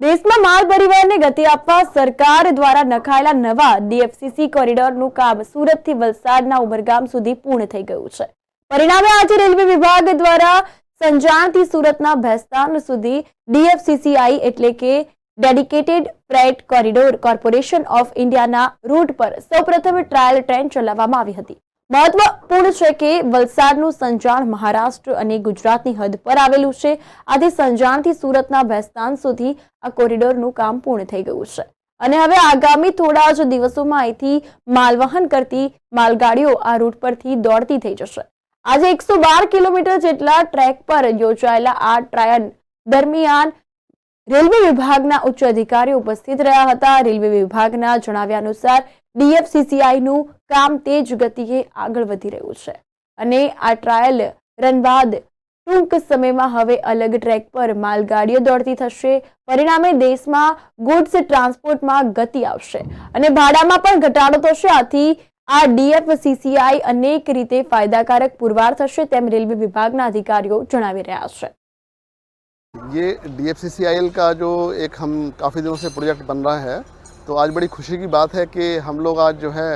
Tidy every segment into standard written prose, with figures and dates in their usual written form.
દેશમાં માલ પરિવહનને ગતિ આપવા સરકાર દ્વારા નખાયેલા નવા ડીએફસીસી કોરિડોરનું કામ સુરતથી વલસાડના ઉમરગામ સુધી પૂર્ણ થઈ ગયું છે। પરિણામે આજે રેલવે વિભાગ દ્વારા સંજાણથી સુરતના ભેસ્તાન સુધી ડીએફસીસીઆઈ એટલે કે dedicated freight corridor corporation of ઇન્ડિયાના રૂટ પર સૌપ્રથમ ટ્રાયલ ટ્રેન ચલાવવામાં આવી હતી। મહત્વપૂર્ણ છે કે વલસાડનું સંજાણ મહારાષ્ટ્ર અને ગુજરાતની હદ પર આવેલું છે। આથી સંજાણથી સુરતના ભેસ્તાન સુધી આ કોરિડોરનું કામ પૂર્ણ થઈ ગયું છે અને હવે આગામી થોડા જ દિવસોમાં અહીંથી માલવહન કરતી માલગાડીઓ આ રૂટ પરથી દોડતી થઈ જશે। આજે 112 કિલોમીટર જેટલા ટ્રેક પર યોજાયેલા આ ટ્રાયલ દરમિયાન રેલવે વિભાગના ઉચ્ચ અધિકારીઓ ઉપસ્થિત રહ્યા હતા। રેલવે વિભાગના જણાવ્યા અનુસાર ડીએફસીસીઆઈનું કામ તેજ ગતિએ આગળ વધી રહ્યું છે અને આ ટ્રાયલ રન બાદ ટૂંક સમયમાં હવે અલગ ટ્રેક પર માલગાડીઓ દોડતી થશે। પરિણામે દેશમાં ગુડ્સ ટ્રાન્સપોર્ટમાં ગતિ આવશે અને ભાડામાં પણ ઘટાડો થશે। આથી આ ડીએફસીસીઆઈ અનેક રીતે ફાયદાકારક પુરવાર થશે તેમ રેલવે વિભાગના અધિકારીઓ જણાવી રહ્યા છે। ये DFCCIL का जो एक हम काफ़ी दिनों से प्रोजेक्ट बन रहा है, तो आज बड़ी खुशी की बात है कि हम लोग आज जो है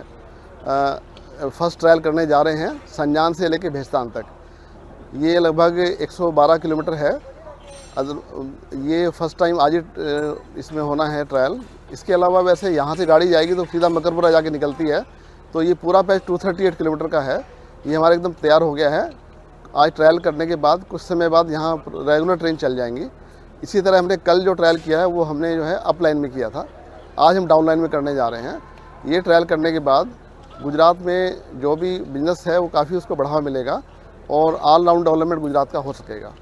फर्स्ट ट्रायल करने जा रहे हैं संजान से लेके भेस्तान तक। ये लगभग 112 किलोमीटर है। ये फर्स्ट टाइम आज ही इसमें होना है ट्रायल। इसके अलावा वैसे यहाँ से गाड़ी जाएगी तो सीधा मकरपुरा जाके निकलती है, तो ये पूरा पैच 238 किलोमीटर का है। ये हमारा एकदम तैयार हो गया है। आज ट्रायल करने के बाद कुछ समय बाद यहाँ रेगुलर ट्रेन चल जाएंगी। इसी तरह हमने कल जो ट्रायल किया है वो हमने जो है अप लाइन में किया था, आज हम डाउन लाइन में करने जा रहे हैं। ये ट्रायल करने के बाद गुजरात में जो भी बिजनेस है वो काफ़ी उसको बढ़ावा मिलेगा और ऑल राउंड डेवलपमेंट गुजरात का हो सकेगा।